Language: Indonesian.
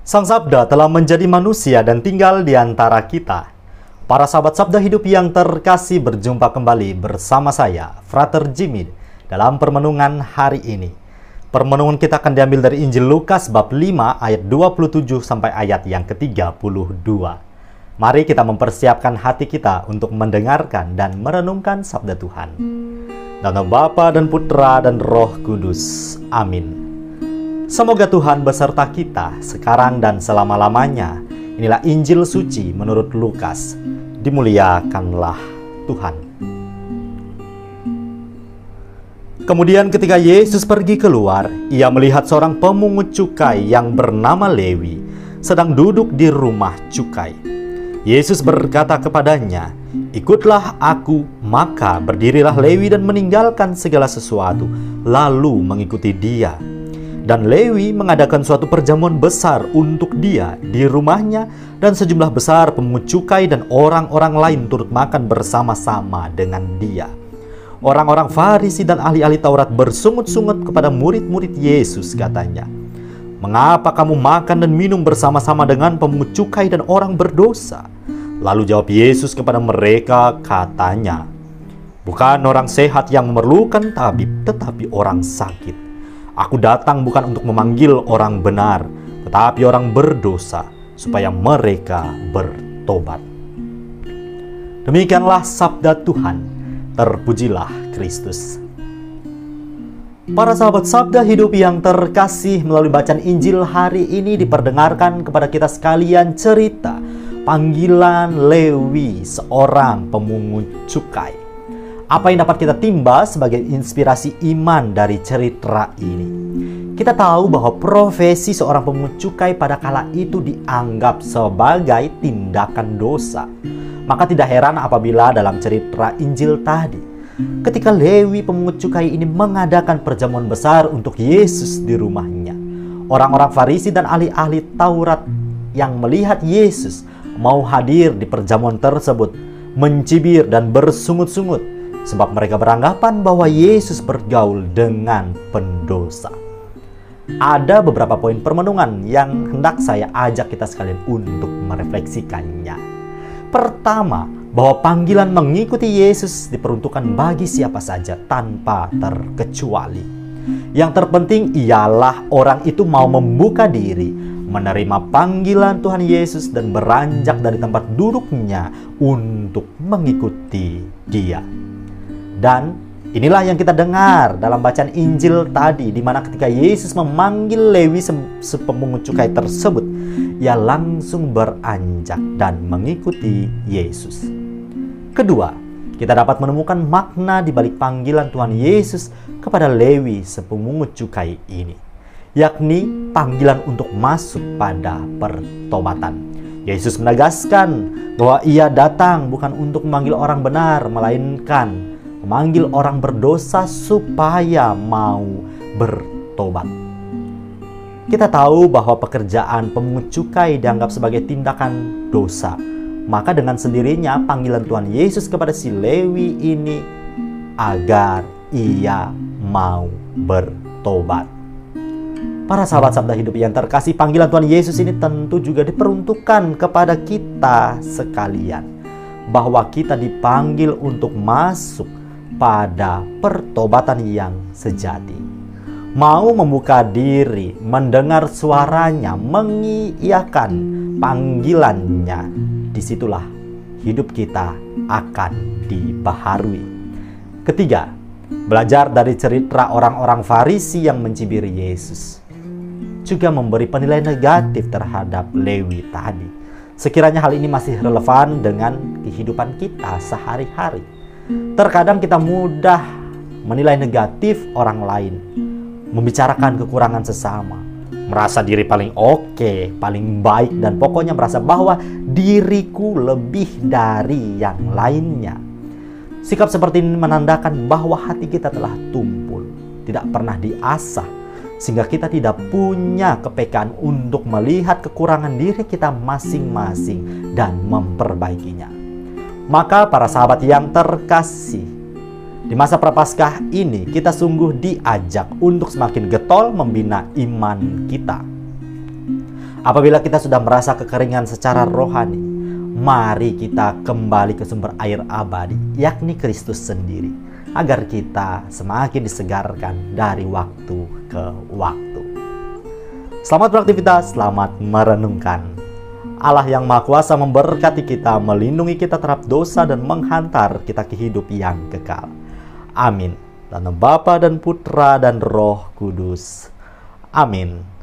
Sang Sabda telah menjadi manusia dan tinggal di antara kita. Para sahabat Sabda Hidup yang terkasih, berjumpa kembali bersama saya, Frater Jimmy, dalam permenungan hari ini. Permenungan kita akan diambil dari Injil Lukas bab 5 ayat 27 sampai ayat yang ke-32. Mari kita mempersiapkan hati kita untuk mendengarkan dan merenungkan sabda Tuhan. Dalam nama Bapa dan Putra dan Roh Kudus. Amin. Semoga Tuhan beserta kita sekarang dan selama-lamanya. Inilah Injil suci menurut Lukas. Dimuliakanlah Tuhan. Kemudian ketika Yesus pergi keluar, ia melihat seorang pemungut cukai yang bernama Lewi sedang duduk di rumah cukai. Yesus berkata kepadanya, "Ikutlah aku." Maka berdirilah Lewi dan meninggalkan segala sesuatu, lalu mengikuti dia. Dan Lewi mengadakan suatu perjamuan besar untuk dia di rumahnya, dan sejumlah besar pemungut cukai dan orang-orang lain turut makan bersama-sama dengan dia. Orang-orang Farisi dan ahli-ahli Taurat bersungut-sungut kepada murid-murid Yesus, katanya, "Mengapa kamu makan dan minum bersama-sama dengan pemungut cukai dan orang berdosa?" Lalu jawab Yesus kepada mereka, katanya, "Bukan orang sehat yang memerlukan tabib, tetapi orang sakit. Aku datang bukan untuk memanggil orang benar, tetapi orang berdosa, supaya mereka bertobat." Demikianlah sabda Tuhan. Terpujilah Kristus. Para sahabat Sabda Hidup yang terkasih, melalui bacaan Injil hari ini diperdengarkan kepada kita sekalian cerita panggilan Lewi, seorang pemungut cukai. Apa yang dapat kita timba sebagai inspirasi iman dari cerita ini? Kita tahu bahwa profesi seorang pemungut cukai pada kala itu dianggap sebagai tindakan dosa. Maka tidak heran apabila dalam cerita Injil tadi, ketika Lewi pemungut cukai ini mengadakan perjamuan besar untuk Yesus di rumahnya, orang-orang Farisi dan ahli-ahli Taurat yang melihat Yesus mau hadir di perjamuan tersebut mencibir dan bersungut-sungut, sebab mereka beranggapan bahwa Yesus bergaul dengan pendosa. Ada beberapa poin permenungan yang hendak saya ajak kita sekalian untuk merefleksikannya. Pertama, bahwa panggilan mengikuti Yesus diperuntukkan bagi siapa saja tanpa terkecuali. Yang terpenting ialah orang itu mau membuka diri, menerima panggilan Tuhan Yesus dan beranjak dari tempat duduknya untuk mengikuti Dia. Dan inilah yang kita dengar dalam bacaan Injil tadi, di mana ketika Yesus memanggil Lewi sepemungut cukai tersebut, ia langsung beranjak dan mengikuti Yesus. Kedua, kita dapat menemukan makna di balik panggilan Tuhan Yesus kepada Lewi sepemungut cukai ini, yakni panggilan untuk masuk pada pertobatan. Yesus menegaskan bahwa ia datang bukan untuk memanggil orang benar, melainkan memanggil orang berdosa supaya mau bertobat. Kita tahu bahwa pekerjaan pemungut cukai dianggap sebagai tindakan dosa. Maka dengan sendirinya panggilan Tuhan Yesus kepada si Lewi ini agar ia mau bertobat. Para sahabat Sabda Hidup yang terkasih, panggilan Tuhan Yesus ini tentu juga diperuntukkan kepada kita sekalian, bahwa kita dipanggil untuk masuk pada pertobatan yang sejati. Mau membuka diri, mendengar suaranya, mengiyakan panggilannya, disitulah hidup kita akan dibaharui. Ketiga, belajar dari cerita orang-orang Farisi yang mencibir Yesus, juga memberi penilaian negatif terhadap Lewi tadi. Sekiranya hal ini masih relevan dengan kehidupan kita sehari-hari. Terkadang kita mudah menilai negatif orang lain, membicarakan kekurangan sesama, merasa diri paling oke, paling baik, dan pokoknya merasa bahwa diriku lebih dari yang lainnya. Sikap seperti ini menandakan bahwa hati kita telah tumpul, tidak pernah diasah, sehingga kita tidak punya kepekaan untuk melihat kekurangan diri kita masing-masing dan memperbaikinya. Maka para sahabat yang terkasih, di masa Prapaskah ini kita sungguh diajak untuk semakin getol membina iman kita. Apabila kita sudah merasa kekeringan secara rohani, mari kita kembali ke sumber air abadi, yakni Kristus sendiri, agar kita semakin disegarkan dari waktu ke waktu. Selamat beraktivitas, selamat merenungkan. Allah yang Maha Kuasa memberkati kita, melindungi kita terhadap dosa, dan menghantar kita ke hidup yang kekal. Amin. Dalam nama Bapa dan Putra dan Roh Kudus. Amin.